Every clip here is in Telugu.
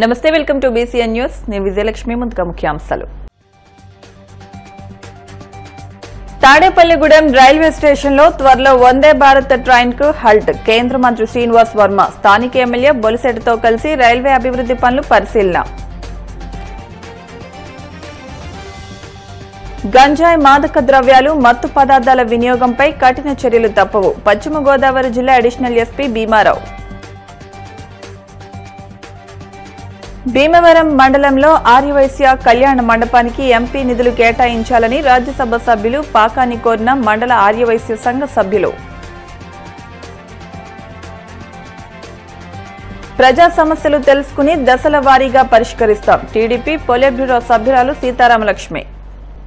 నమస్తే వెల్కమ్ టు బీసీఎన్ న్యూస్ నేను విజయలక్ష్మి ముందుగా ముఖ్యాంశాలు తాడేపల్లిగూడెం రైల్వే స్టేషన్లో త్వరలో వందే భారత్ ట్రైన్ కు హల్ట్ కేంద్ర మంత్రి శ్రీనివాస్ వర్మ స్థానిక ఎమ్మెల్యే బొలిశెట్టితో కలిసి రైల్వే అభివృద్ధి పనులు పరిశీలన గంజాయి మాదక ద్రవ్యాలు మత్తు పదార్థాల వినియోగంపై కఠిన చర్యలు తప్పవు పశ్చిమ గోదావరి జిల్లా అడిషనల్ ఎస్పీ భీమారావు భీమవరం మండలంలో ఆర్యవైశ్య కళ్యాణ మండపానికి ఎంపీ నిధులు కేటాయించాలని రాజ్యసభ సభ్యులు పాకాని కోరిన మండల ఆర్యవైశ్య సంఘ సభ్యులు ప్రజా సమస్యలు తెలుసుకుని దశల వారీగా పరిష్కరిస్తాం టీడీపీ పొలిట్ బ్యూరో సభ్యురాలు సీతారామలక్ష్మి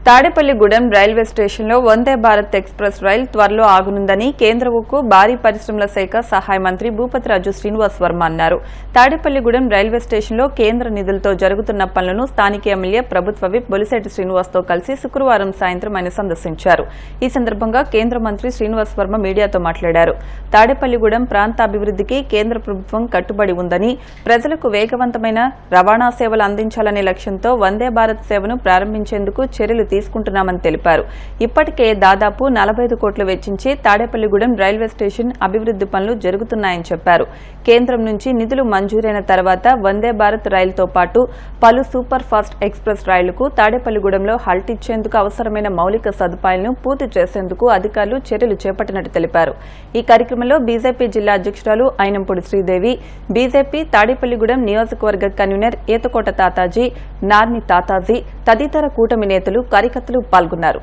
తాడేపల్లిగూడెం రైల్వే స్టేషన్లో వందే భారత్ ఎక్స్ప్రెస్ రైలు త్వరలో ఆగనుందని కేంద్ర ఉక్కు భారీ పరిశ్రమల శాఖ సహాయ మంత్రి భూపతిరాజు శ్రీనివాస్ వర్మ అన్నారు. తాడేపల్లిగూడెం రైల్వే స్టేషన్లో కేంద్ర నిధులతో జరుగుతున్న పనులను స్థానిక ఎమ్మెల్యే ప్రభుత్వ విప్ బొలిశెట్టి శ్రీనివాస్తో కలిసి శుక్రవారం సాయంత్రం ఆయన సందర్శించారు. ఈ సందర్భంగా కేంద్ర మంత్రి శ్రీనివాస్ వర్మ మీడియాతో మాట్లాడారు. తాడేపల్లిగూడెం ప్రాంతాభివృద్ధికి కేంద్ర ప్రభుత్వం కట్టుబడి ఉందని, ప్రజలకు వేగవంతమైన రవాణా సేవలు అందించాలనే లక్ష్యంతో వందే భారత్ సేవను ప్రారంభించేందుకు చర్యలు తీసుకుంటున్నామని తెలిపారు. ఇప్పటికే దాదాపు 45 కోట్లు వెచ్చించి తాడేపల్లిగూడెం రైల్వే స్టేషన్ అభివృద్ధి పనులు జరుగుతున్నాయని చెప్పారు. కేంద్రం నుంచి నిధులు మంజూరైన తర్వాత వందే భారత్ రైలుతో పాటు పలు సూపర్ ఫాస్ట్ ఎక్స్ప్రెస్ రైలుకు తాడేపల్లిగూడెంలో హల్ట్ ఇచ్చేందుకు అవసరమైన మౌలిక సదుపాయాలను పూర్తి చేసేందుకు అధికారులు చర్యలు చేపట్టినట్టు తెలిపారు. ఈ కార్యక్రమంలో బీజేపీ జిల్లా అధ్యక్షురాలు అయినంపూడి శ్రీదేవి, బీజేపీ తాడేపల్లిగూడెం నియోజకవర్గ కన్వీనర్ ఈతకోట తాతాజీ, నార్ని తాతాజీ తదితర కూటమి నేతలు కార్యకర్తలు పాల్గొన్నారు.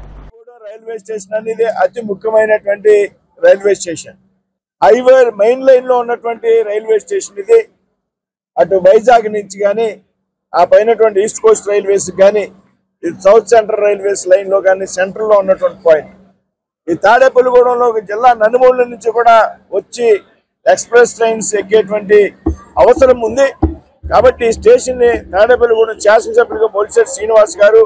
రైల్వే స్టేషన్ అనేది అతి ముఖ్యమైనటువంటి railway station. Highway main line లో ఉన్నటువంటి రైల్వే స్టేషన్ ఇది. అటు వైజాగ్ నుంచి కానీ ఆ పైనటువంటి ఈస్ట్ కోస్ట్ రైల్వేస్ కానీ సౌత్ సెంట్రల్ రైల్వేస్ లైన్ లో కానీ సెంట్రల్ లో ఉన్నటువంటి పాయింట్. ఈ తాడేపల్లిగూడెంలో జిల్లా నలుమూలల నుంచి కూడా వచ్చి ఎక్స్ప్రెస్ ట్రైన్స్ ఎక్కేటువంటి అవసరం ఉంది. కాబట్టి ఈ స్టేషన్ ని తాడేపల్లిగూడెం శాసనసభ్యులుగా బొలిశెట్టి శ్రీనివాస్ గారు,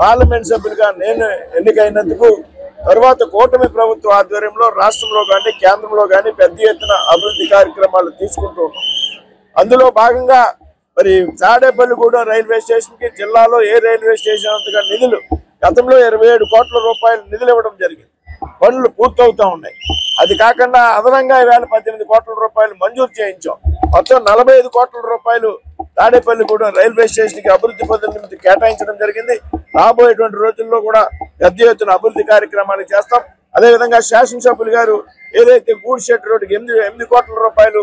పార్లమెంట్ సభ్యులుగా నేను ఎన్నికైనందుకు తర్వాత కూటమి ప్రభుత్వ ఆధ్వర్యంలో రాష్ట్రంలో కానీ కేంద్రంలో కానీ పెద్ద ఎత్తున అభివృద్ధి కార్యక్రమాలు తీసుకుంటూ ఉన్నాం. అందులో భాగంగా మరి తాడేపల్లిగూడెం రైల్వే స్టేషన్ కి జిల్లాలో ఏ రైల్వే స్టేషన్ అంతగా నిధులు గతంలో 27 కోట్ల రూపాయలు నిధులు ఇవ్వడం జరిగింది. పనులు పూర్తవుతా ఉన్నాయి. అది కాకుండా అదనంగా 18 కోట్ల రూపాయలు మంజూరు చేయించాం. మొత్తం 45 కోట్ల రూపాయలు తాడేపల్లిగూడెం రైల్వే స్టేషన్ కి అభివృద్ధి పనుల నిమిత్తం కేటాయించడం జరిగింది. రాబోయేటువంటి రోజుల్లో కూడా పెద్ద ఎత్తున అభివృద్ధి కార్యక్రమాలు చేస్తాం. అదేవిధంగా శాసనసభ్యులు గారు ఏదైతే గూడ్ షెడ్ రోడ్డుకి 8 కోట్ల రూపాయలు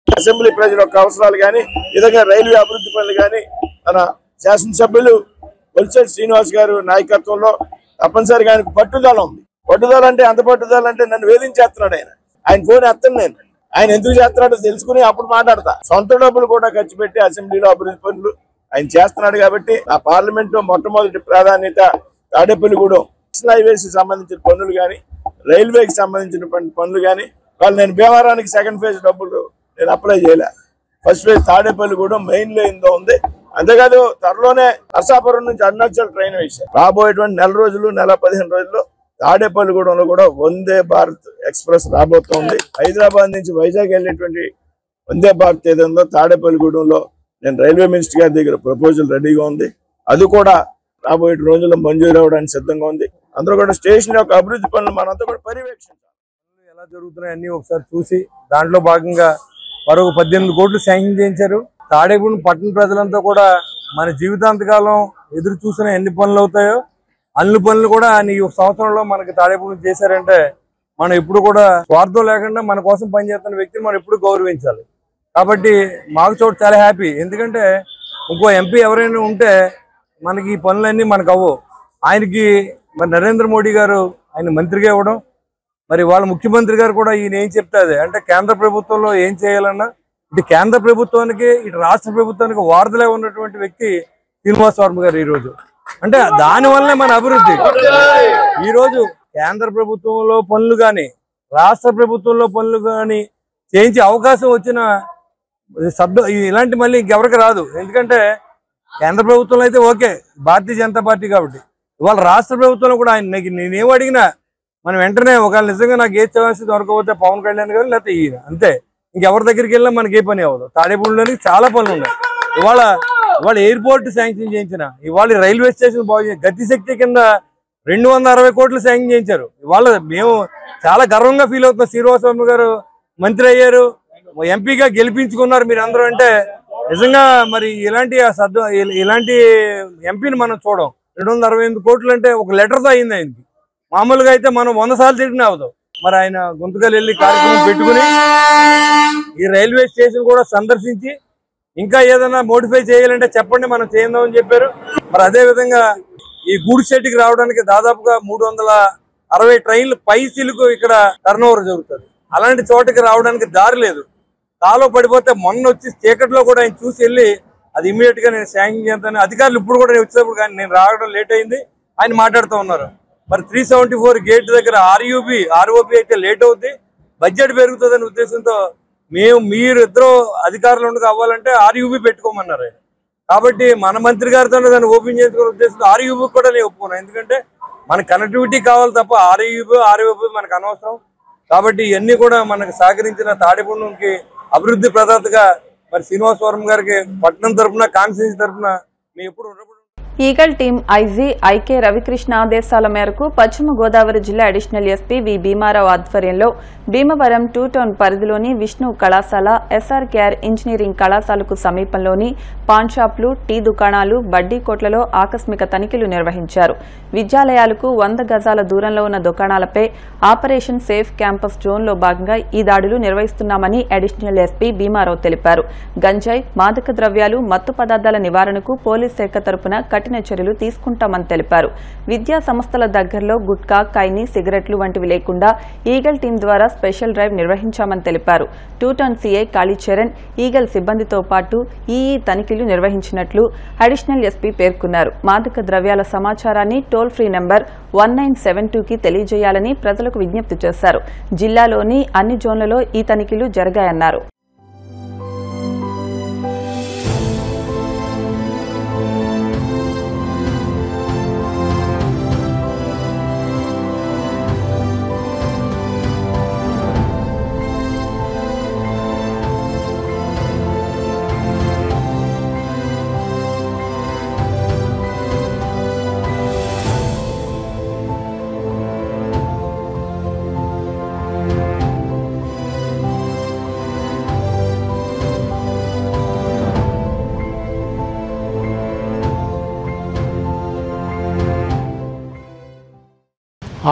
అసెంబ్లీ ప్రజల యొక్క అవసరాలు కానీ విధంగా రైల్వే అభివృద్ధి పనులు కానీ మన శాసనసభ్యులు బొలిశెట్టి శ్రీనివాస్ గారు నాయకత్వంలో తప్పనిసరిగా ఆయనకు పట్టుదల ఉంది. పట్టుదల అంటే అంత పట్టుదల అంటే నన్ను వేధించేస్తున్నాడు ఆయన ఫోన్ ఎత్తను నేను. ఆయన ఎందుకు చేస్తున్నాడో తెలుసుకుని అప్పుడు మాట్లాడతా. సొంత డబ్బులు కూడా ఖర్చు పెట్టి అసెంబ్లీలో అభివృద్ధి పనులు ఆయన చేస్తున్నాడు. కాబట్టి ఆ పార్లమెంట్ లో మొట్టమొదటి ప్రాధాన్యత తాడేపల్లిగూడెం నేషనల్ హైవేస్ సంబంధించిన పనులు కానీ రైల్వేకి సంబంధించిన పనులు కానీ వాళ్ళు నేను భీమవరానికి సెకండ్ ఫేజ్ డబ్బులు నేను అప్లై చేయలే. First phase Tadepalligudem main line లో ఉంది. అంతేకాదు త్వరలోనే నర్సాపురం నుంచి అరుణాచల్ ట్రైన్ వేశారు. రాబోయేటువంటి నెల రోజులు 15 రోజుల్లో తాడేపల్లిగూడెంలో కూడా వందే భారత్ ఎక్స్ప్రెస్ రాబోతోంది. హైదరాబాద్ నుంచి వైజాగ్ వెళ్ళేటువంటి వందే భారత్ ఏదైందో తాడేపల్లిగూడెంలో నేను రైల్వే మినిస్టర్ గారి దగ్గర ప్రపోజల్ రెడీగా ఉంది. అది కూడా రాబోయే రోజుల్లో మంజూరు అవ్వడానికి సిద్ధంగా ఉంది. అందరూ కూడా స్టేషన్ యొక్క అభివృద్ధి పనులు మనంతా కూడా పర్యవేక్షించాలి. ఎలా జరుగుతున్నాయి అన్ని ఒకసారి చూసి దాంట్లో భాగంగా మరొక 18 కోట్లు శాంక్షన్ చేయించారు. తాడేపల్లి పట్టణ ప్రజలంతా కూడా మన జీవితాంతకాలం ఎదురు చూసిన ఎన్ని పనులు అవుతాయో అన్ని పనులు కూడా ఈ సంవత్సరంలో మనకి తాడేపల్లి చేశారంటే మనం ఎప్పుడు కూడా స్వార్థం లేకుండా మన కోసం పనిచేస్తున్న వ్యక్తిని మనం ఎప్పుడు గౌరవించాలి. కాబట్టి మాకు చోటు చాలా హ్యాపీ. ఎందుకంటే ఇంకో ఎంపీ ఎవరైనా ఉంటే మనకి ఈ పనులన్నీ మనకు అవ్వవు. ఆయనకి మరి నరేంద్ర మోడీ గారు ఆయన మంత్రిగా ఇవ్వడం, మరి వాళ్ళ ముఖ్యమంత్రి గారు కూడా ఈయన ఏం చెప్తాది అంటే కేంద్ర ప్రభుత్వంలో ఏం చేయాలన్నా ఇటు కేంద్ర ప్రభుత్వానికి ఇటు రాష్ట్ర ప్రభుత్వానికి వారధిలో ఉన్నటువంటి వ్యక్తి శ్రీనివాస్ వర్మ గారు. ఈరోజు అంటే దానివల్లనే మన అభివృద్ధి. ఈరోజు కేంద్ర ప్రభుత్వంలో పనులు కానీ రాష్ట్ర ప్రభుత్వంలో పనులు కానీ చేయించే అవకాశం వచ్చిన ఇలాంటి మళ్ళీ ఇంకెవరికి రాదు. ఎందుకంటే కేంద్ర ప్రభుత్వంలో అయితే ఓకే, భారతీయ జనతా పార్టీ కాబట్టి. ఇవాళ రాష్ట్ర ప్రభుత్వంలో కూడా నేనేం అడిగినా మనం వెంటనే ఒకవేళ నిజంగా నాకు ఏ ఛాన్స్ దొరకకపోతే పవన్ కళ్యాణ్ గారు లేకపోతే ఈయన అంతే. ఇంకెవరి దగ్గరికి వెళ్ళినా మనకి ఏ పని అవ్వదు. తాడేపల్లిలోనికి చాలా పనులు ఉన్నాయి. ఇవాళ ఎయిర్పోర్ట్ శాంక్షన్ చేయించిన, ఇవాళ రైల్వే స్టేషన్ బాగు గతిశక్తి కింద 260 కోట్లు శాంక్షన్ చేయించారు. ఇవాళ మేము చాలా గర్వంగా ఫీల్ అవుతున్నాం. శ్రీనివాసవర్మ గారు మంత్రి అయ్యారు, ఎంపీగా గెలిపించుకున్నారు మీరు అందరూ. అంటే నిజంగా మరి ఇలాంటి ఎంపీని మనం చూడం. 268 కోట్లు అంటే ఒక లెటర్తో అయింది ఆయనకి. మామూలుగా అయితే మనం 100 సార్లు తిరిగినా అవుతాం. మరి ఆయన గుంతకల్ వెళ్ళి కార్యక్రమం పెట్టుకుని ఈ రైల్వే స్టేషన్ కూడా సందర్శించి ఇంకా ఏదైనా మోడిఫై చేయాలంటే చెప్పండి, మనం చేద్దామని చెప్పారు. మరి అదే విధంగా ఈ గూడ్స్ షెడ్కి రావడానికి దాదాపుగా 360 ట్రైన్లు పైసీలకు ఇక్కడ టర్న్ ఓవర్ జరుగుతుంది. అలాంటి చోటకి రావడానికి దారి లేదు. కాలో పడిపోతే మొన్న వచ్చి చీకట్లో కూడా ఆయన చూసి వెళ్ళి అది ఇమీడియట్ గా నేను శాంక్షన్ చేస్తాను. అధికారులు ఇప్పుడు కూడా వచ్చేటప్పుడు కానీ నేను రావడం లేట్ అయింది, ఆయన మాట్లాడుతూ ఉన్నారు. మరి 374 గేట్ దగ్గర ఆర్ఓపి అయితే లేట్ అవుద్ది, బడ్జెట్ పెరుగుతుందనే ఉద్దేశంతో మీరు ఇద్దరు అధికారులు ఉండగా అవ్వాలంటే ఆర్యూబీ పెట్టుకోమన్నారు ఆయన. కాబట్టి మన మంత్రి గారితో దాన్ని ఓపెన్ చేసుకునే ఉద్దేశంతో ఆర్యూబీ కూడా నేను ఒప్పుకున్నాను. ఎందుకంటే మనకు కనెక్టివిటీ కావాలి తప్ప ఆర్ఓపి మనకు అనవసరం. కాబట్టి ఇవన్నీ కూడా మనకు సహకరించిన తాడేపల్లికి అభివృద్ధి ప్రదాతగా మరి శ్రీనివాసవర్మ గారికి పట్టణం తరఫున కాన్స్టిట్యూన్సీ తరఫున మేము ఎప్పుడు eagle team IG IK Ravikrishna ఆదేశాల మేరకు పశ్చిమ గోదావరి జిల్లా అడిషనల్ ఎస్పీ వి భీమారావు ఆధ్వర్యంలో భీమవరం 2 టౌన్ పరిధిలోని విష్ణు కళాశాల, ఎస్ఆర్కేఆర్ ఇంజనీరింగ్ కళాశాలకు సమీపంలోని పాన్ షాపులు, టీ దుకాణాలు, బడ్డీ కోట్లలో ఆకస్మిక తనిఖీలు నిర్వహించారు. విద్యాలయాలకు 100 గజాల దూరంలో ఉన్న దుకాణాలపై ఆపరేషన్ సేఫ్ క్యాంపస్ జోన్లో భాగంగా ఈ దాడులు నిర్వహిస్తున్నామని అడిషనల్ ఎస్పీ భీమారావు తెలిపారు. గంజాయి, మాదక ద్రవ్యాలు, మత్తు పదార్థాల నివారణకు పోలీస్ శాఖ తరపున కఠిన చర్యలు తీసుకుంటామని తెలిపారు. విద్యా సంస్థల దగ్గరలో గుట్కా, ఖైనీ, సిగరెట్లు వంటివి లేకుండా ఈగల్ టీం ద్వారా స్పెషల్ డ్రైవ్ నిర్వహించామని తెలిపారు. 2 టౌన్ సీఐ కాళీచరణ్, ఈగల్ సిబ్బందితో పాటు ఈఈ తనిఖీలు నిర్వహించినట్లు అడిషనల్ ఎస్పీ పేర్కొన్నారు. మాదక ద్రవ్యాల సమాచారాన్ని టోల్ ఫ్రీ నంబర్ 1972కి తెలియజేయాలని ప్రజలకు విజ్ఞప్తి చేశారు. జిల్లాలోని అన్ని జోన్లలో ఈ తనిఖీలు జరిగాయన్నారు.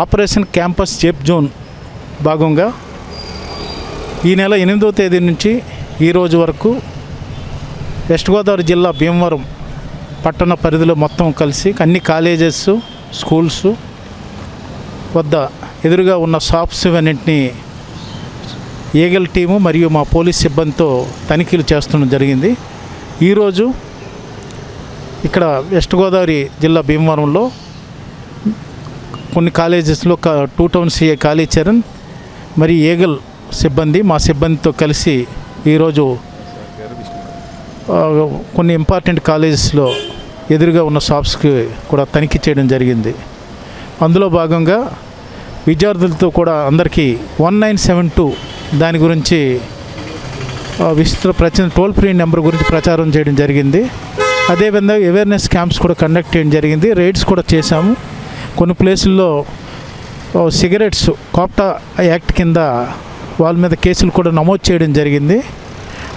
ఆపరేషన్ క్యాంపస్ సేఫ్ జోన్ భాగంగా ఈ నెల 8వ తేదీ నుంచి ఈ రోజు వరకు వెస్ట్ గోదావరి జిల్లా భీమవరం పట్టణ పరిధిలో మొత్తం కలిసి అన్ని కాలేజెస్, స్కూల్స్ వద్ద ఎదురుగా ఉన్న షాప్స్ అన్నింటినీ ఈగల్ టీము మరియు మా పోలీస్ సిబ్బందితో తనిఖీలు చేస్తడం జరిగింది. ఈరోజు ఇక్కడ వెస్ట్ గోదావరి జిల్లా భీమవరంలో కొన్ని కాలేజెస్లో 2 టౌన్ సీఏ కాళీచరణ్ మరి ఈగల్ సిబ్బంది మా సిబ్బందితో కలిసి ఈరోజు కొన్ని ఇంపార్టెంట్ కాలేజెస్లో ఎదురుగా ఉన్న షాప్స్కి కూడా తనిఖీ చేయడం జరిగింది. అందులో భాగంగా విద్యార్థులతో కూడా అందరికీ 1972 దాని గురించి విస్తృత టోల్ ఫ్రీ నెంబర్ గురించి ప్రచారం చేయడం జరిగింది. అదేవిధంగా అవేర్నెస్ క్యాంప్స్ కూడా కండక్ట్ చేయడం జరిగింది. రైడ్స్ కూడా చేశాము. కొన్ని ప్లేసుల్లో సిగరెట్స్ కాప్టా యాక్ట్ కింద వాళ్ళ మీద కేసులు కూడా నమోదు చేయడం జరిగింది.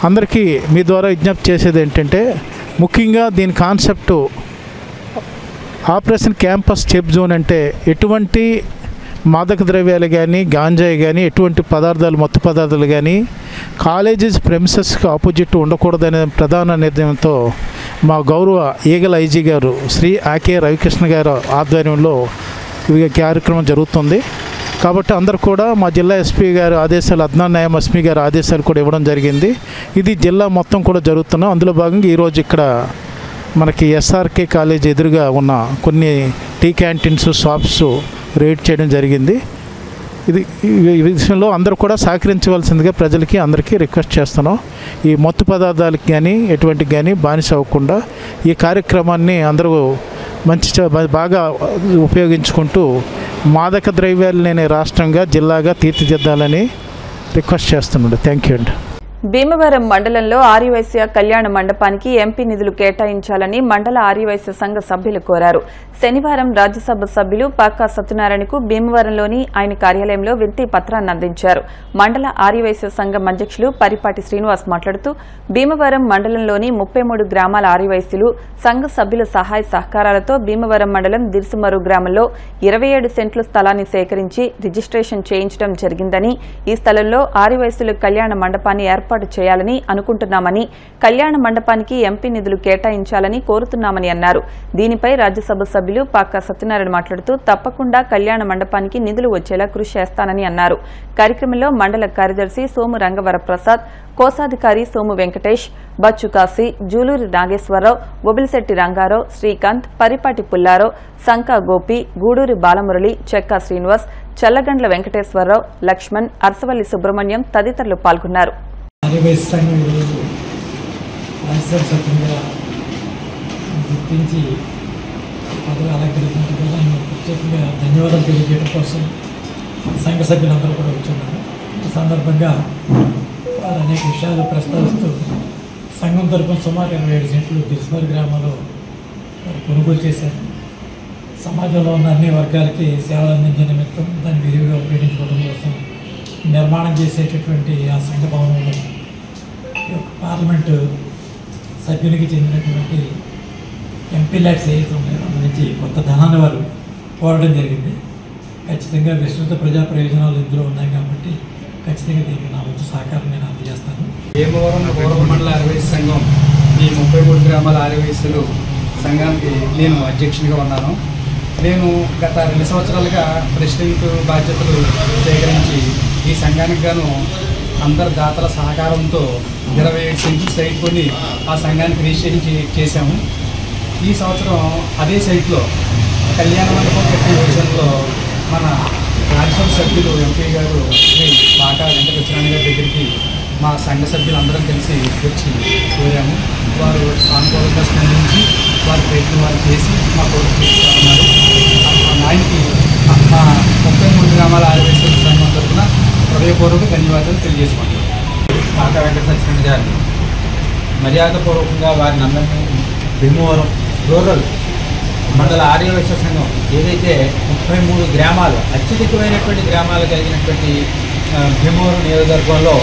అందరికీ మీ ద్వారా విజ్ఞప్తి చేసేది ఏంటంటే ముఖ్యంగా దీని concept operation campus safe zone అంటే ఎటువంటి మాదక ద్రవ్యాలు కానీ, గాంజాయి కానీ, ఎటువంటి పదార్థాలు, మత్తు పదార్థాలు కానీ కాలేజెస్ ప్రెమిసెస్కి ఆపోజిట్ ఉండకూడదనే ప్రధాన నిర్ణయంతో మా గౌరవ ఈగల్ ఐజీ గారు శ్రీ ఆకే రవికృష్ణ గారు ఆధ్వర్యంలో ఈ కార్యక్రమం జరుగుతుంది. కాబట్టి అందరూ కూడా మా జిల్లా ఎస్పీ గారు ఆదేశాలు, అద్నాన్ నాయం ఎస్పీ గారు ఆదేశాలు కూడా ఇవ్వడం జరిగింది. ఇది జిల్లా మొత్తం కూడా జరుగుతున్నాం. అందులో భాగంగా ఈరోజు ఇక్కడ మనకి ఎస్ఆర్కే కాలేజ్ ఎదురుగా ఉన్న కొన్ని టీ క్యాంటీన్స్, షాప్స్ రేడ్ చేయడం జరిగింది. ఈ విషయంలో అందరూ కూడా సహకరించవలసిందిగా ప్రజలకి అందరికీ రిక్వెస్ట్ చేస్తున్నాం. ఈ మత్తు పదార్థాలకి కానీ ఎటువంటికి కానీ బానిస అవ్వకుండా ఈ కార్యక్రమాన్ని అందరూ బాగా ఉపయోగించుకుంటూ మాదక ద్రవ్యాలు లేని రాష్ట్రంగా, జిల్లాగా తీర్చిదిద్దాలని రిక్వెస్ట్ చేస్తున్నాడు. థ్యాంక్ యూ అండి. భీమవరం మండలంలో ఆర్యవైశ్య కళ్యాణ మండపానికి ఎంపీ నిధులు కేటాయించాలని మండల ఆర్యవైశ్య సంఘ సభ్యులు కోరారు. శనివారం రాజ్యసభ సభ్యులు పాకా సత్యనారాయణకు భీమవరంలోని ఆయన కార్యాలయంలో వినతి పత్రాన్ని అందించారు. మండల ఆర్యవైశ్య సంఘం అధ్యక్షులు పరిపాటి శ్రీనివాస్ మాట్లాడుతూ భీమవరం మండలంలోని 33 గ్రామాల ఆర్యవైశ్యులు సంఘ సభ్యుల సహాయ సహకారాలతో భీమవరం మండలం దిర్సుమరు గ్రామంలో 27 సెంట్ల స్థలాన్ని సేకరించి రిజిస్ట్రేషన్ చేయించడం జరిగిందని, ఈ స్థలంలో ఆర్యవైశ్యుల కళ్యాణ మండపాన్ని ఏర్పాటు చేయాలని అనుకుంటున్నామని, కళ్యాణ మండపానికి ఎంపీ నిధులు కేటాయించాలని కోరుతున్నామని అన్నారు. దీనిపై రాజ్యసభ సభ్యులు పాకా సత్యనారాయణ మాట్లాడుతూ తప్పకుండా కళ్యాణ మండపానికి నిధులు వచ్చేలా కృషి చేస్తానని అన్నారు. కార్యక్రమంలో మండల కార్యదర్శి సోము రంగవరప్రసాద్, కోశాధికారి సోము వెంకటేష్, బచ్చు కాశీ, జూలూరి నాగేశ్వరరావు, ఒబిలిశెట్టి రంగారావు, శ్రీకాంత్, పరిపాటి పుల్లారావు, సంకా గోపి, గూడూరి బాలమురళి, చెక్కా శ్రీనివాస్, చల్లగండ్ల వెంకటేశ్వరరావు, లక్ష్మణ్, అర్సవల్లి సుబ్రహ్మణ్యం తదితరులు పాల్గొన్నారు. ఆర్యవైశ్య సంఘం రాజ్యసభ సభ్యులుగా గుర్తించి పదవి అలంకరించినందుకు నేను ప్రత్యేకంగా ధన్యవాదాలు తెలియజేయడం కోసం సంఘ సభ్యులందరూ కూడా వచ్చున్నారు. ఈ సందర్భంగా వారు అనేక విషయాలు ప్రస్తావిస్తూ సంఘం తరపున సుమారు 27 సెంట్లు దిల్సుమరు గ్రామంలో కొనుగోలు చేశారు. సమాజంలో ఉన్న అన్ని వర్గాలకి సేవలు అందించే నిమిత్తం దాన్ని విరివిగా ఉపయోగించుకోవడం కోసం నిర్మాణం చేసేటటువంటి ఆ సంఘ భవనంలో పార్లమెంటు సభ్యునికి చెందినటువంటి ఎంపీ ల్యాక్స్ ఏదైతే ఉన్నాయో నుంచి కొంత ధనాన్ని వారు కోరడం జరిగింది. ఖచ్చితంగా విస్తృత ప్రజా ప్రయోజనాలు ఇందులో ఉన్నాయి కాబట్టి ఖచ్చితంగా దీనికి నా వంతు సహకారం నేను అందజేస్తాను. భీమవరం పౌర మండల ఆర్యవైశ్య సంఘం ఈ 33 గ్రామాల ఆర్యవైశ్యులు సంఘానికి నేను అధ్యక్షునిగా ఉన్నాను. నేను గత 2 సంవత్సరాలుగా ప్రెసిడెంట్ బాధ్యతలు స్వీకరించి ఈ సంఘానికి గాను అందరు దాతల సహకారంతో 27 సెంట్లు సైట్ కొని ఆ సంఘానికి రిజిస్ట్రేషన్ చేశాము. ఈ సంవత్సరం అదే సైట్లో కళ్యాణ మండపం కట్టే విషయంలో మన రాజ్యసభ సభ్యులు ఎంపీ గారు శ్రీ పాకా వెంకటేశ్వర గారి దగ్గరికి మా సంఘ సభ్యులందరం కలిసి వచ్చి కోరాము. వారు సానుకూలంగా స్పందించి వారి ప్రయత్నం వారు చేసి మా కోరిక తీసుకున్నారు. ఆయనకి మా 33 గ్రామాల ఆర్యవైశ్య సంఘం తరఫున హృదయపూర్వక ధన్యవాదాలు తెలియజేసుకుంటున్నాను. పాకా వెంకటేశ్వర గారిని మర్యాదపూర్వకంగా వారిని అందరినీ భీమవరం రూరల్ మండల ఆర్యవైశ్య సంఘం ఏదైతే 33 గ్రామాలు అత్యధికమైనటువంటి గ్రామాలు కలిగినటువంటి భీమవరం నియోజకవర్గంలో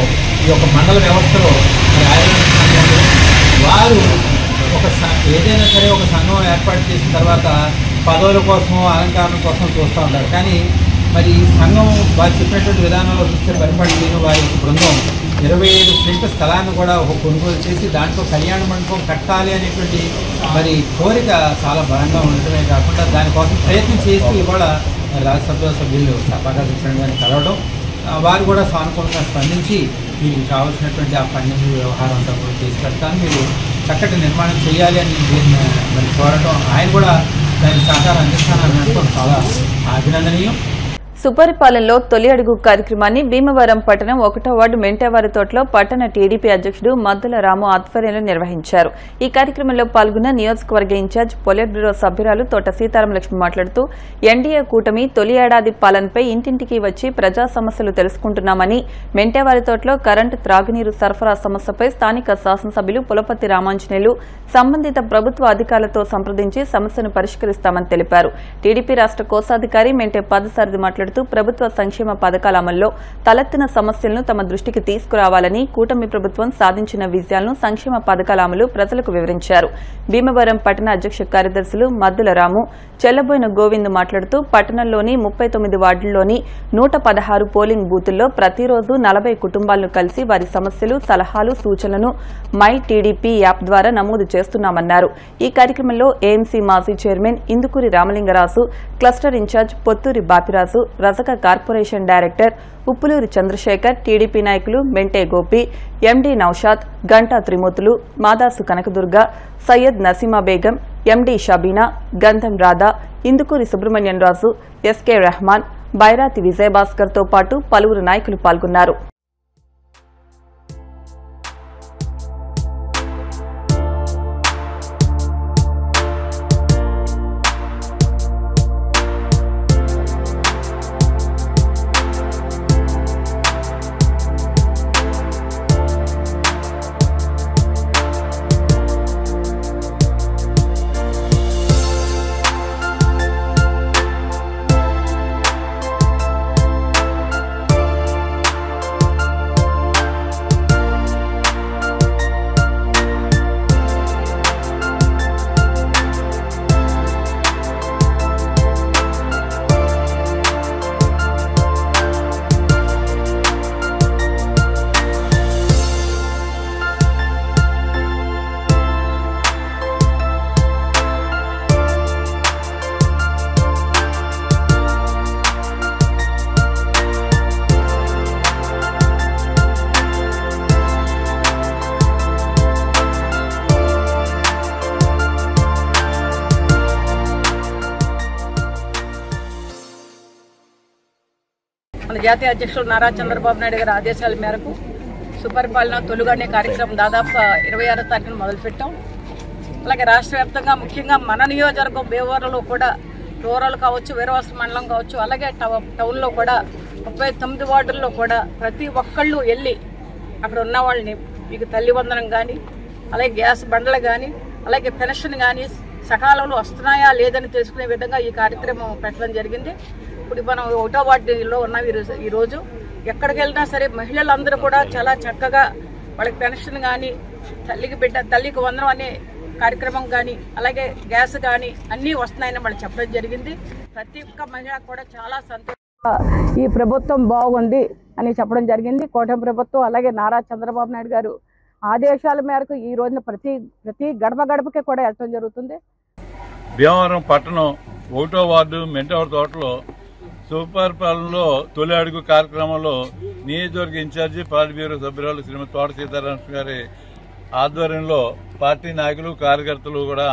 ఈ యొక్క మండల వ్యవస్థలో మరి ఆర్యవైశ్య సంఘంలో వారు ఏదైనా సరే ఒక సంఘం ఏర్పాటు చేసిన తర్వాత పదవుల కోసం అలంకరణ కోసం చూస్తూ ఉంటారు. కానీ మరి ఈ సంఘం వారు చెప్పినటువంటి విధానంలో చూస్తే పరిపాటి వారి బృందం 27 సెంట్ల స్థలాన్ని కూడా ఒక కొనుగోలు చేసి దాంట్లో కళ్యాణ మండపం కట్టాలి అనేటువంటి మరి కోరిక చాలా బలంగా ఉండటమే కాకుండా దానికోసం ప్రయత్నం చేస్తూ ఇవాళ రాజ్యసభ సభ్యులు పాకా సత్యనారాయణ గారిని కలవడం, వారు కూడా సానుకూలంగా స్పందించి మీకు కావాల్సినటువంటి ఆ ఫండింగ్ వ్యవహారం అంతా కూడా తీసుకెళ్తాను, మీరు చక్కటి నిర్మాణం చేయాలి అని మరి కోరడం, ఆయన కూడా దానికి సహకారం అందిస్తానని అనుకోవడం చాలా అభినందనీయం. సుపరిపాలనలో తొలి అడుగు కార్యక్రమాన్ని భీమవరం పట్టణం 1వ వార్డు మెంటేవారి తోటలో పట్టణ టీడీపీ అధ్యక్షుడు మద్దుల రాము ఆధ్వర్యంలో నిర్వహించారు. ఈ కార్యక్రమంలో పాల్గొన్న నియోజకవర్గ ఇన్ఛార్జ్ పొలిట్ బ్యూరో సభ్యురాలు తోట సీతారామలక్ష్మి మాట్లాడుతూ ఎన్డీఏ కూటమి తొలి ఏడాది పాలనపై ఇంటింటికి వచ్చి ప్రజా సమస్యలు తెలుసుకుంటున్నామని, మెంటేవారి తోటలో కరెంటు త్రాగునీరు సరఫరా సమస్యపై స్థానిక శాసనసభ్యులు పులపతి రామాంజనేయులు సంబంధిత ప్రభుత్వ అధికారులతో సంప్రదించి సమస్యను పరిష్కరిస్తామని తెలిపారు. టీడీపీ రాష్ట్ర కోశాధికారి మెంటే పాదసారథి మాట్లాడుతూ ప్రభుత్వ సంక్షేమ పథకాల అమల్లో తలెత్తిన సమస్యలను తమ దృష్టికి తీసుకురావాలని, కూటమి ప్రభుత్వం సాధించిన విజయాలను సంక్షేమ పథకాల అమలు ప్రజలకు వివరించారు. భీమవరం పట్టణ అధ్యక్ష కార్యదర్శులు మద్దుల రాము, చెల్లబోయిన గోవింద్ మాట్లాడుతూ పట్టణంలోని 39 వార్డుల్లోని 116 పోలింగ్ బూతుల్లో ప్రతిరోజు 40 కుటుంబాలను కలిసి వారి సమస్యలు, సలహాలు, సూచనలను మై టీడీపీ యాప్ ద్వారా నమోదు చేస్తున్నామన్నారు. ఈ కార్యక్రమంలో ఏఎంసీ మాజీ chairman Indukuri Ramalingaraju, cluster incharge Potturi Bapiraju, Rajaka corporation director Uppuluri Chandrasekhar, TDP నాయకులు Mente Gopi, MD Naushad, Ganta Trimurthulu, Madasu Kanakadurga, Syed Naseema Begum, MD Shabeena, Gandham Radha, Indukuri Subrahmanyam Raju, SK Rehman, Byrati విజయభాస్కర్తో పాటు పలువురు నాయకులు పాల్గొన్నారు. జాతీయ అధ్యక్షులు నారా చంద్రబాబు నాయుడు గారి ఆదేశాల మేరకు సుపరిపాలన తొలుగనే కార్యక్రమం దాదాపు 26వ తారీఖున మొదలుపెట్టాం. అలాగే రాష్ట్ర వ్యాప్తంగా ముఖ్యంగా మన నియోజకవర్గం భీమవరంలో కూడా రూరల్ కావచ్చు, వీరవాస మండలం కావచ్చు, అలాగే టౌన్లో కూడా 39 వార్డుల్లో కూడా ప్రతి ఒక్కళ్ళు వెళ్ళి అక్కడ ఉన్న వాళ్ళని మీకు తల్లి వందనం కానీ, అలాగే గ్యాస్ బండలు కానీ, అలాగే పెన్షన్ కానీ సకాలంలో వస్తున్నాయా లేదని తెలుసుకునే విధంగా ఈ కార్యక్రమం పెట్టడం జరిగింది. ఇప్పుడు మనం 1వ వార్డులో ఉన్నాం. ఈరోజు ఎక్కడికి వెళ్ళినా సరే మహిళలందరూ కూడా చాలా చక్కగా వాళ్ళకి పెన్షన్ కానీ, తల్లికి వందనం అనే కార్యక్రమం కానీ, అలాగే గ్యాస్ కానీ అన్నీ వస్తున్నాయని వాళ్ళు చెప్పడం జరిగింది. ప్రతి ఒక్క మహిళ కూడా చాలా సంతోషంగా ఈ ప్రభుత్వం బాగుంది అని చెప్పడం జరిగింది. కూటమి ప్రభుత్వం అలాగే నారా చంద్రబాబు నాయుడు గారు ఆదేశాల మేరకు ఈ రోజున ప్రతి గడప గడపకి కూడా వెళ్ళడం జరుగుతుంది. భీమవరం పట్టణం 1వ వార్డు మెంటవర్ తోటలో సూపర్ పాలనలో తొలి అడుగు కార్యక్రమంలో నియోజకవర్గ ఇన్ఛార్జి పార్టీ బ్యూరో సభ్యురాలు శ్రీమతి తోట సీతారామకృష్ణ గారి ఆధ్వర్యంలో పార్టీ నాయకులు కార్యకర్తలు కూడా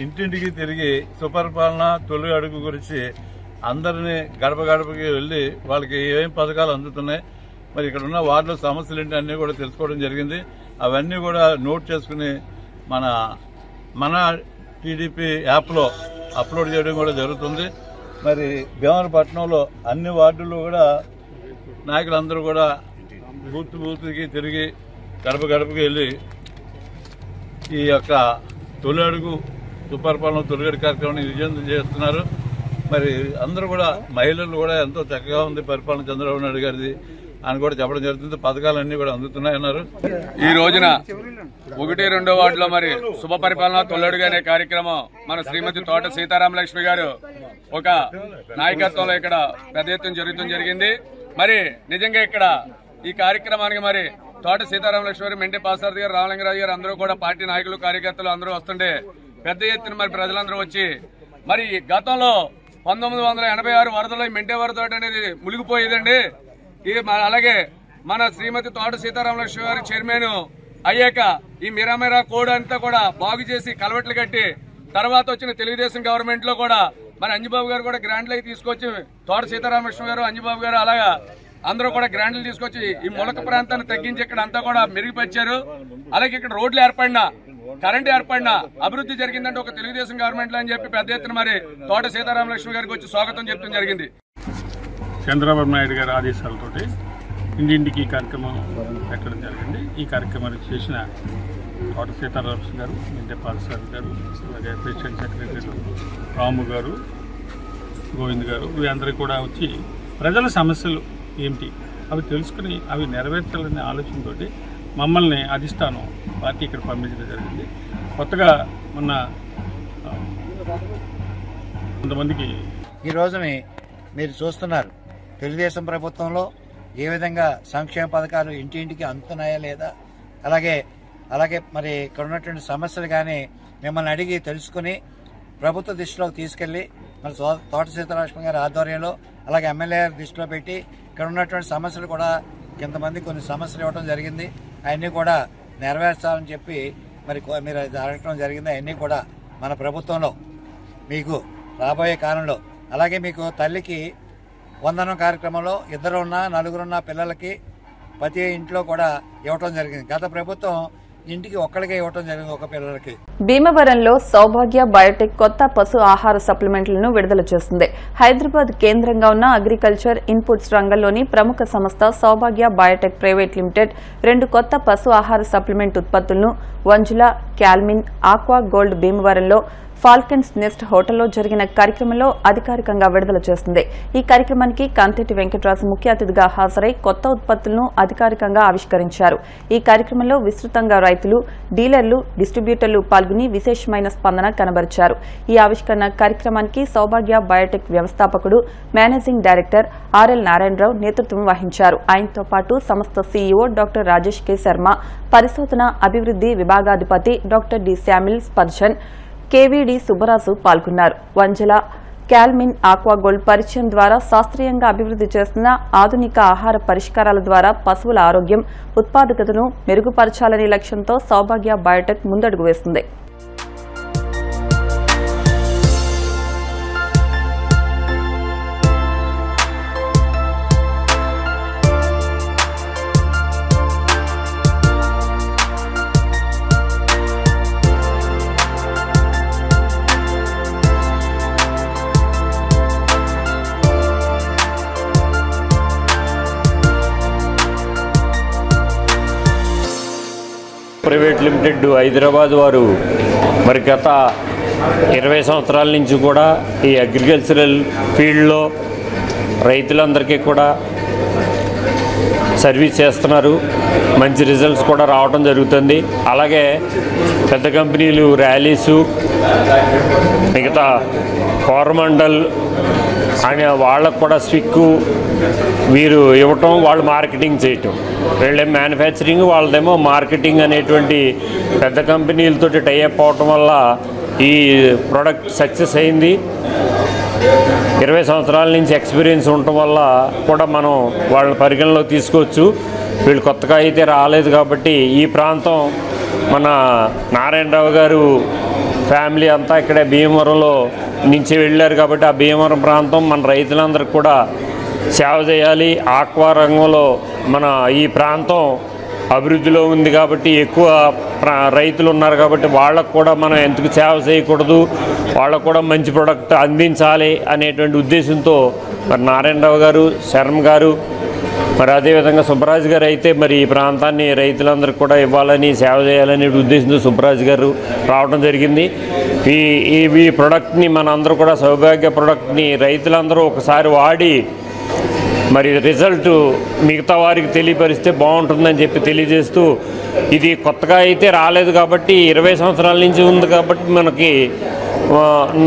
ఇంటింటికి తిరిగి సూపర్ పాలన తొలి అడుగు గురించి అందరినీ గడప గడపకి వెళ్లి వాళ్ళకి ఏం పథకాలు అందుతున్నాయి, మరి ఇక్కడ ఉన్న వార్డులో సమస్యలు ఏంటి అన్నీ కూడా తెలుసుకోవడం జరిగింది. అవన్నీ కూడా నోట్ చేసుకుని మన టీడీపీ యాప్లో అప్లోడ్ చేయడం కూడా జరుగుతుంది. మరి భీమవరం పట్టణంలో అన్ని వార్డుల్లో కూడా నాయకులందరూ కూడా బూత్కి తిరిగి గడప గడపకి వెళ్ళి ఈ యొక్క తొలి అడుగు సుపరిపాలన తొలి అడుగు కార్యక్రమాన్ని విజయవంతం చేస్తున్నారు. మరి అందరూ కూడా మహిళలు కూడా ఎంతో చక్కగా ఉంది పరిపాలన చంద్రబాబు నాయుడు గారిది అని కూడా చెప్పడం జరుగుతుంది. పథకాలన్నీ కూడా అందుతున్నాయన్నారు. ఈ రోజున 1-2 వార్డులో మరి శుభ పరిపాలన తొలడుగా అనే కార్యక్రమం మన శ్రీమతి తోట సీతారామలక్ష్మి గారు ఒక నాయకత్వంలో ఇక్కడ పెద్ద ఎత్తున జరుగుతూ జరిగింది. మరి నిజంగా ఇక్కడ ఈ కార్యక్రమానికి మరి తోట సీతారామలక్ష్మి గారు, మెంటే పాసారథి గారు, రామలింగరాజు గారు అందరూ కూడా పార్టీ నాయకులు కార్యకర్తలు అందరూ వస్తుంటే పెద్ద ఎత్తున మరి ప్రజలందరూ వచ్చి మరి గతంలో 1986 వరదలో మెంటే వరద అనేది మునిగిపోయేదండి. అలాగే మన శ్రీమతి తోట సీతారామలక్ష్మి గారి చైర్మన్ అయ్యాక ఈ మీరామేరా కోడ్ అంతా కూడా బాగు చేసి కలవట్లు కట్టి తర్వాత వచ్చిన తెలుగుదేశం గవర్నమెంట్ లో కూడా మరి అంజబాబు గారు కూడా గ్రాంట్లు అయి తీసుకొచ్చి తోట సీతారామలక్ష్మి గారు, అంజబాబు గారు అలాగా అందరూ కూడా గ్రాంట్లు తీసుకొచ్చి ఈ ములక ప్రాంతాన్ని తగ్గించి ఇక్కడ అంతా కూడా మెరుగుపరిచారు. అలాగే ఇక్కడ రోడ్లు ఏర్పడినా, కరెంట్ ఏర్పడినా అభివృద్ధి జరిగిందంటే ఒక తెలుగుదేశం గవర్నమెంట్ అని చెప్పి పెద్ద ఎత్తున మరి తోట సీతారామలక్ష్మి గారికి వచ్చి స్వాగతం చెప్పడం జరిగింది. చంద్రబాబు నాయుడు గారి ఆదేశాలతోటి ఇంటింటికి కార్యక్రమం పెట్టడం జరిగింది. ఈ కార్యక్రమానికి చేసిన తోట సీతారామకృష్ణ గారు, మెంటే పాసారథి గారు, అలాగే ప్రెసిడెంట్ సెక్రటరీలు రాము గారు, గోవింద్ గారు వీరందరూ కూడా వచ్చి ప్రజల సమస్యలు ఏమిటి అవి తెలుసుకుని అవి నెరవేర్చాలనే ఆలోచనతోటి మమ్మల్ని అధిష్టానం పార్టీ ఇక్కడ పంపించడం జరిగింది. కొత్తగా మొన్న కొంతమందికి ఈ రోజుని మీరు చూస్తున్నారు తెలుగుదేశం ప్రభుత్వంలో ఏ విధంగా సంక్షేమ పథకాలు ఇంటింటికి అందుతున్నాయా లేదా, అలాగే మరి ఇక్కడ ఉన్నటువంటి సమస్యలు కానీ మిమ్మల్ని అడిగి తెలుసుకుని ప్రభుత్వ దృష్టిలోకి తీసుకెళ్లి మరి తోట సీతారామకృష్ణ గారి ఆధ్వర్యంలో అలాగే ఎమ్మెల్యే దృష్టిలో పెట్టి ఇక్కడ ఉన్నటువంటి సమస్యలు కూడా కొంతమంది కొన్ని సమస్యలు ఇవ్వడం జరిగింది. అవన్నీ కూడా నెరవేర్చాలని చెప్పి మరి మీరు అడగటం జరిగింది. అవన్నీ కూడా మన ప్రభుత్వంలో మీకు రాబోయే కాలంలో, అలాగే మీకు తల్లికి వందనం కార్యక్రమంలో 2 ఉన్న 4 ఉన్న పిల్లలకి ప్రతి ఇంట్లో కూడా ఇవ్వటం జరిగింది. గత ప్రభుత్వం ఇంటికి ఒక్కడికే ఇవ్వటం జరిగింది, ఒక పిల్లలకి. భీమవరంలో సౌభాగ్య బయోటెక్ కొత్త పశు ఆహార సప్లిమెంట్లను విడుదల చేస్తుంది. హైదరాబాద్ కేంద్రంగా ఉన్న అగ్రికల్చర్ ఇన్పుట్స్ రంగంలోని ప్రముఖ సంస్థ సౌభాగ్య బయోటెక్ ప్రైవేట్ లిమిటెడ్ 2 కొత్త పశు ఆహార సప్లిమెంట్ ఉత్పత్తులను వంజుల, క్యాల్మిన్, ఆక్వా గోల్డ్ భీమవరంలో ఫాల్కన్స్ నెస్ట్ హోటల్లో జరిగిన కార్యక్రమంలో అధికారికంగా విడుదల చేస్తుంది. ఈ కార్యక్రమానికి కంతెటి వెంకటరాజు ముఖ్య అతిథిగా హాజరై కొత్త ఉత్పత్తులను అధికారికంగా ఆవిష్కరించారు. ఈ కార్యక్రమంలో విస్తృతంగా రైతులు, డీలర్లు, డిస్ట్రిబ్యూటర్లు పాల్గొని విశేషమైన స్పందన కనబరిచారు. ఈ ఆవిష్కరణ కార్యక్రమానికి సౌభాగ్య బయోటెక్ వ్యవస్థాపకుడు, మేనేజింగ్ డైరెక్టర్ ఆర్ఎల్ నారాయణరావు నేతృత్వం వహించారు. ఆయనతో పాటు సంస్థ CEO doctor Rajesh K Sharma, పరిశోధన అభివృద్ధి విభాగాధిపతి doctor D Samuel Sparshan, KVD Subbaraju పాల్గొన్నారు. వంజల, క్యాల్మిన్, ఆక్వాగోల్డ్ పరిచయం ద్వారా శాస్త్రీయంగా అభివృద్ధి చేస్తున్న ఆధునిక ఆహార పరిష్కారాల ద్వారా పశువుల ఆరోగ్యం, ఉత్పాదకతను మెరుగుపరచాలనే లక్ష్యంతో సౌభాగ్య బయోటెక్ ముందడుగు వేస్తుంది. ప్రైవేట్ లిమిటెడ్ హైదరాబాద్ వారు మరి గత 20 సంవత్సరాల నుంచి కూడా ఈ అగ్రికల్చరల్ ఫీల్డ్లో రైతులందరికీ కూడా సర్వీస్ చేస్తున్నారు. మంచి రిజల్ట్స్ కూడా రావడం జరుగుతుంది. అలాగే పెద్ద కంపెనీలు ర్యాలీసు, మిగతా కోరమండల్ అని వాళ్ళకు కూడా స్విక్కు వీరు ఇవ్వటం, వాళ్ళు మార్కెటింగ్ చేయటం, వీళ్ళే మ్యానుఫ్యాక్చరింగ్, వాళ్ళదేమో మార్కెటింగ్ అనేటువంటి పెద్ద కంపెనీలతో టైఅప్ అవటం వల్ల ఈ ప్రోడక్ట్ సక్సెస్ అయింది. 20 సంవత్సరాల నుంచి ఎక్స్పీరియన్స్ ఉండటం వల్ల కూడా మనం వాళ్ళ పరిగణలో తీసుకోవచ్చు. వీళ్ళు కొత్తగా అయితే రాలేదు కాబట్టి ఈ ప్రాంతం మన నారాయణరావు గారు ఫ్యామిలీ అంతా ఇక్కడే భీమవరంలో నుంచి వెళ్ళారు కాబట్టి ఆ భీమవరం ప్రాంతం మన రైతులందరికీ కూడా సేవ చేయాలి. ఆక్వా రంగంలో మన ఈ ప్రాంతం అభివృద్ధిలో ఉంది కాబట్టి ఎక్కువ రైతులు ఉన్నారు కాబట్టి వాళ్ళకు కూడా మనం ఎందుకు సేవ చేయకూడదు, వాళ్ళకు కూడా మంచి ప్రోడక్ట్ అందించాలి అనేటువంటి ఉద్దేశంతో మరి నారాయణరావు గారు, శర్మ గారు, మరి అదేవిధంగా సుబ్బరాజు గారు అయితే మరి ఈ ప్రాంతాన్ని రైతులందరికీ కూడా ఇవ్వాలని, సేవ చేయాలనే ఉద్దేశంతో సుబ్బరాజు గారు రావడం జరిగింది. ఈ ప్రోడక్ట్ని మనందరూ కూడా సౌభాగ్య ప్రోడక్ట్ని రైతులందరూ ఒకసారి వాడి మరి రిజల్ట్ మిగతా వారికి తెలియపరిస్తే బాగుంటుందని చెప్పి తెలియజేస్తూ, ఇది కొత్తగా అయితే రాలేదు కాబట్టి 20 సంవత్సరాల నుంచి ఉంది కాబట్టి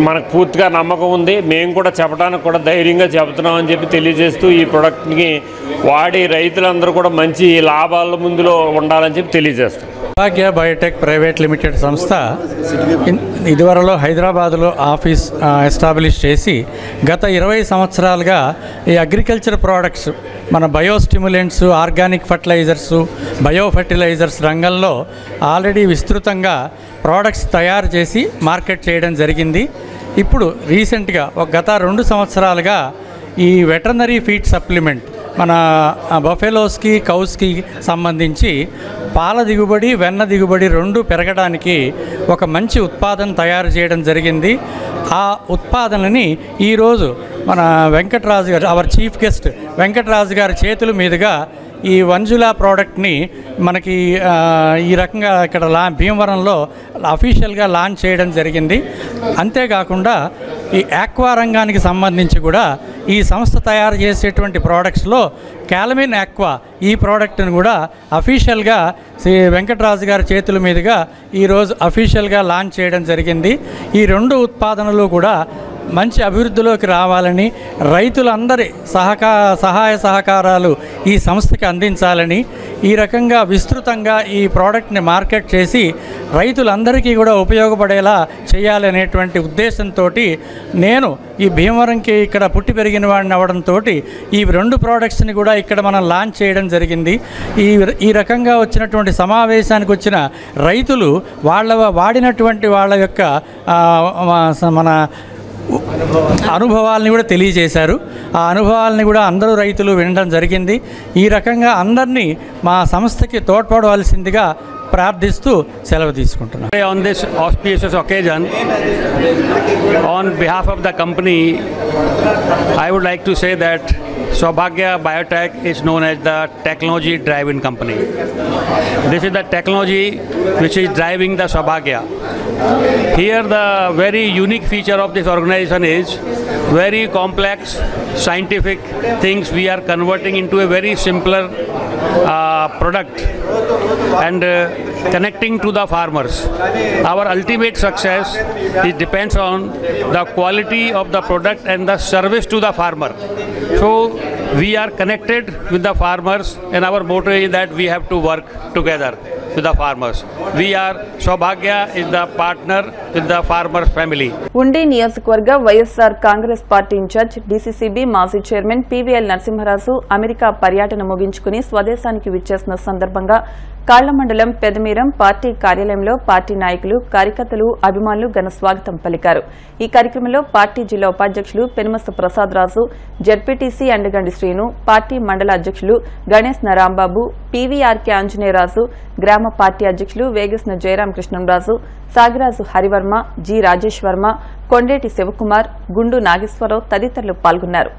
మనకు పూర్తిగా నమ్మకం ఉంది. మేము కూడా చెప్పడానికి కూడా ధైర్యంగా చెబుతున్నామని చెప్పి తెలియజేస్తూ ఈ ప్రోడక్ట్ని వాడి రైతులందరూ కూడా మంచి లాభాల ముందులో ఉండాలని చెప్పి తెలియజేస్తాం. సౌభాగ్య బయోటెక్ ప్రైవేట్ లిమిటెడ్ సంస్థ ఇదివరలో హైదరాబాద్లో ఆఫీస్ ఎస్టాబ్లిష్ చేసి గత 20 సంవత్సరాలుగా ఈ అగ్రికల్చర్ ప్రోడక్ట్స్, మన biostimulants, organic fertilisers, bio fertilisers రంగంలో ఆల్రెడీ విస్తృతంగా ప్రోడక్ట్స్ తయారు చేసి మార్కెట్ చేయడం జరిగింది. ఇప్పుడు రీసెంట్గా గత 2 సంవత్సరాలుగా ఈ వెటర్నరీ ఫీడ్ సప్లిమెంట్ మన బఫెలోస్కి, కౌస్కి సంబంధించి పాల దిగుబడి, వెన్న దిగుబడి 2 పెరగడానికి ఒక మంచి ఉత్పాదన తయారు చేయడం జరిగింది. ఆ ఉత్పాదనని ఈరోజు మన వెంకటరాజు గారు, అవర్ చీఫ్ గెస్ట్ వెంకటరాజు గారి చేతుల మీదుగా ఈ వంజులా ప్రోడక్ట్ని మనకి ఈ రకంగా ఇక్కడ భీమవరంలో అఫీషియల్గా లాంచ్ చేయడం జరిగింది. అంతేకాకుండా ఈ ఆక్వా రంగానికి సంబంధించి కూడా ఈ సంస్థ తయారు చేసేటువంటి ప్రోడక్ట్స్లో క్యాలమిన్ ఆక్వా ఈ ప్రోడక్ట్ని కూడా అఫీషియల్గా శ్రీ వెంకటరాజు గారి చేతుల మీదుగా ఈరోజు అఫీషియల్గా లాంచ్ చేయడం జరిగింది. ఈ 2 ఉత్పాదనలు కూడా మంచి అభివృద్ధిలోకి రావాలని, రైతులందరి సహాయ సహకారాలు ఈ సంస్థకి అందించాలని, ఈ రకంగా విస్తృతంగా ఈ ప్రోడక్ట్ని మార్కెట్ చేసి రైతులందరికీ కూడా ఉపయోగపడేలా చేయాలనేటువంటి ఉద్దేశంతో నేను ఈ భీమవరంకి ఇక్కడ పుట్టి పెరిగిన వాడిని అవ్వడంతో ఈ 2 ప్రోడక్ట్స్ని కూడా ఇక్కడ మనం లాంచ్ చేయడం జరిగింది. ఈ రకంగా వచ్చినటువంటి సమావేశానికి వచ్చిన రైతులు వాడినటువంటి వాళ్ళ యొక్క మన అనుభవాలని కూడా తెలియజేశారు. ఆ అనుభవాలని కూడా అందరూ రైతులు వినడం జరిగింది. ఈ రకంగా అందరినీ మా సంస్థకి తోడ్పడవలసిందిగా ప్రార్థిస్తూ సెలవు తీసుకుంటున్నాను. On this auspicious occasion, on behalf of the company, I would like to say that Saubhagya Biotech is known as the technology driven company. This is the technology which is driving the Saubhagya. Here the very unique feature of this organization is very complex scientific things we are converting into a very simpler product and connecting to the farmers. Our ultimate success depends on the quality of the product and the service to the farmer. So we are connected with the farmers and our motto is that we have to work together with the farmers. We are Saubhagya is the partner with the farmers family. ఉండి నియోజకవర్గ YSR Congress party in-charge DCCB మాజీ చైర్మన్ పీవీఎల్ నరసింహరాజు అమెరికా పర్యటన ముగించుకుని స్వదేశానికి విచ్చేసిన సందర్భంగా కాళ్ల మండలం పెదమీరం పార్టీ కార్యాలయంలో పార్టీ నాయకులు, కార్యకర్తలు, అభిమానులు ఘన స్వాగతం పలికారు. ఈ కార్యక్రమంలో పార్టీ జిల్లా ఉపాధ్యక్షులు పెనుమస్త ప్రసాద్ రాజు, జడ్పీటీసీ అండగండి శ్రీను, పార్టీ మండల అధ్యక్షులు గణేష్ నరాంబాబు, పీవీఆర్కే ఆంజనేయరాజు, గ్రామ పార్టీ అధ్యక్షులు వేగస్న జయరాం కృష్ణంరాజు, సాగిరాజు హరివర్మ, జి రాజేష్ వర్మ, కొండేటి శివకుమార్, గుండు నాగేశ్వరరావు తదితరులు పాల్గొన్నారు.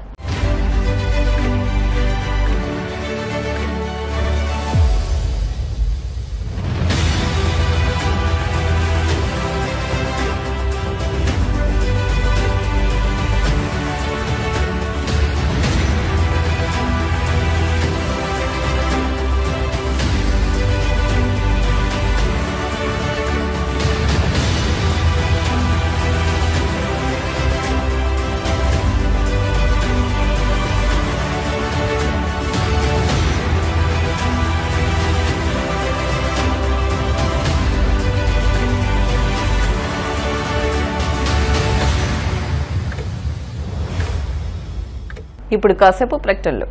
ఇప్పుడు కాసేపు ప్రకటనలు.